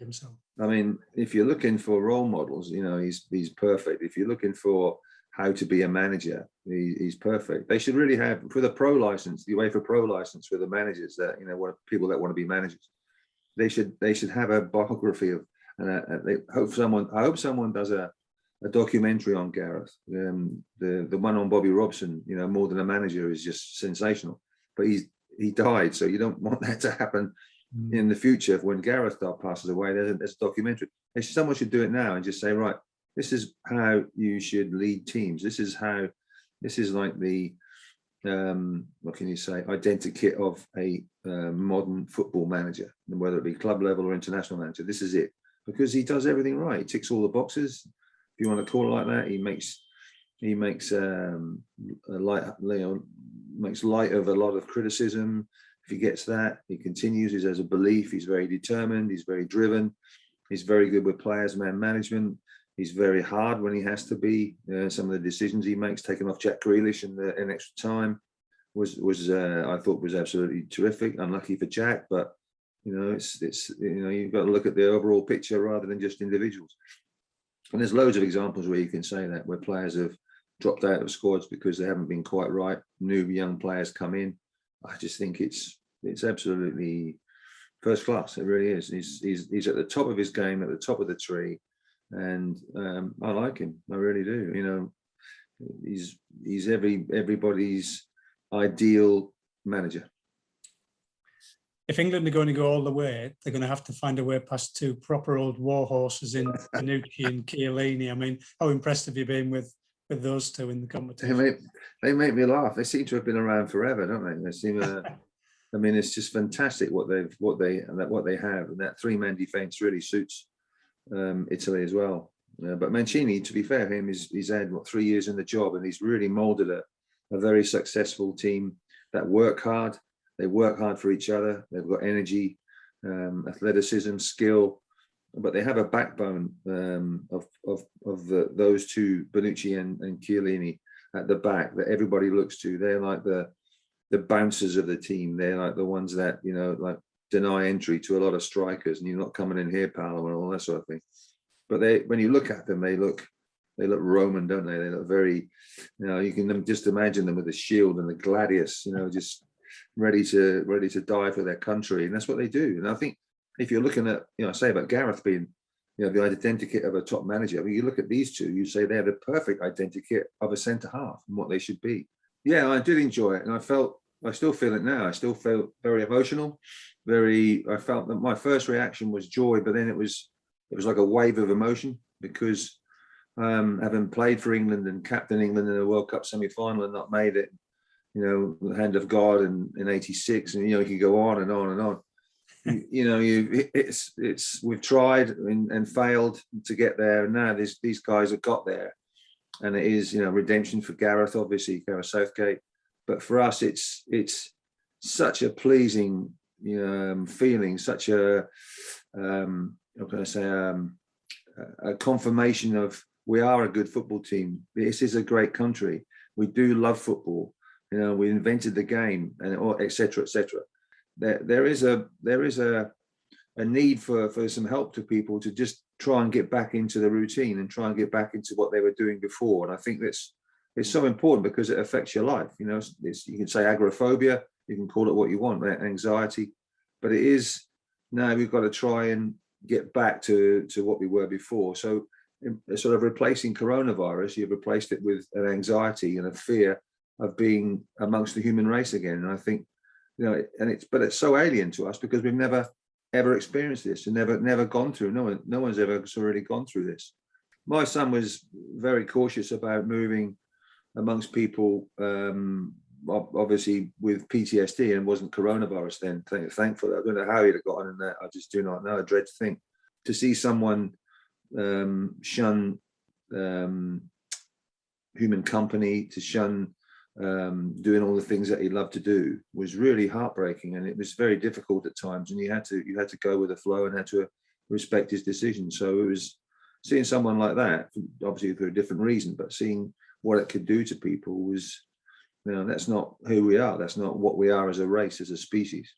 himself. I mean, if you're looking for role models, you know, he's perfect. If you're looking for how to be a manager, he's perfect. They should really have, for the pro license, the UEFA Pro license for the managers that, you know, people that want to be managers, they should have a biography of, and I hope someone does a documentary on Gareth. The one on Bobby Robson, you know, More Than a Manager, is just sensational. But he died, so you don't want that to happen in the future. When Gareth passes away, there's a documentary. Someone should do it now and just say, right, this is how you should lead teams. This is like the what can you say, identikit of a modern football manager, whether it be club level or international manager. This is it, because he does everything right. He ticks all the boxes, if you want to call it like that. He makes light of a lot of criticism. If he gets that, he continues. He has a belief. He's very determined. He's very driven. He's very good with players, man management. He's very hard when he has to be. Some of the decisions he makes, taking off Jack Grealish in extra time, was I thought was absolutely terrific. Unlucky for Jack, but you know, it's you know, you've got to look at the overall picture rather than just individuals. And there's loads of examples where you can say that, where players have dropped out of squads because they haven't been quite right. New young players come in. I just think it's absolutely first class. It really is. He's at the top of his game, at the top of the tree, and I like him. I really do. You know, he's everybody's ideal manager. If England are going to go all the way, they're going to have to find a way past two proper old war horses in Bonucci and Chiellini. I mean, how impressed have you been with those two in the competition? They make me laugh. They seem to have been around forever, don't they? They seem. I mean, it's just fantastic what they have, and that three-man defence really suits Italy as well. But Mancini, to be fair, he's had 3 years in the job, and he's really moulded a very successful team that work hard. They work hard for each other. They've got energy, athleticism, skill, but they have a backbone of those two, Bonucci and Chiellini, at the back that everybody looks to. They're like the bouncers of the team. They're like the ones that, you know, like deny entry to a lot of strikers, and you're not coming in here, pal, and all that sort of thing. But when you look at them, they look Roman, don't they? They look very, you know, you can just imagine them with the shield and the gladius, you know, just ready to die for their country, and that's what they do. And I think if you're looking at, you know, I say about Gareth being, you know, the identikit of a top manager, I mean, you look at these two, you say they're the perfect identikit of a centre half and what they should be. Yeah, I did enjoy it, and I still feel it now. I still feel very emotional. I felt that my first reaction was joy, but then it was like a wave of emotion, because having played for England and captain England in a World Cup semi-final and not made it, you know, the hand of God in '86, and you know, you can go on and on and on. You know, we've tried and failed to get there, and now these guys have got there, and it is, you know, redemption for Gareth, obviously, Gareth Southgate, but for us, it's such a pleasing feeling, such a how can I say, a confirmation of we are a good football team. This is a great country. We do love football. You know, we invented the game, and etc. etc. There is a need for some help to people to just try and get back into the routine and try and get back into what they were doing before. And I think it's so important, because it affects your life. You know, you can say agoraphobia, you can call it what you want, anxiety, but it is, now we've got to try and get back to what we were before. So sort of replacing coronavirus, you've replaced it with an anxiety and a fear of being amongst the human race again. And I think, you know, but it's so alien to us, because we've never ever experienced this and never gone through. No one's ever really gone through this. My son was very cautious about moving amongst people, obviously with PTSD, and wasn't coronavirus then, thankfully. I don't know how he'd have gotten in that. I just do not know. I dread to think. To see someone shun human company, to shun doing all the things that he loved to do, was really heartbreaking, and it was very difficult at times, and you had to go with the flow and had to respect his decision. So it was seeing someone like that, obviously for a different reason, but seeing what it could do to people was, you know, that's not who we are. That's not what we are as a race, as a species.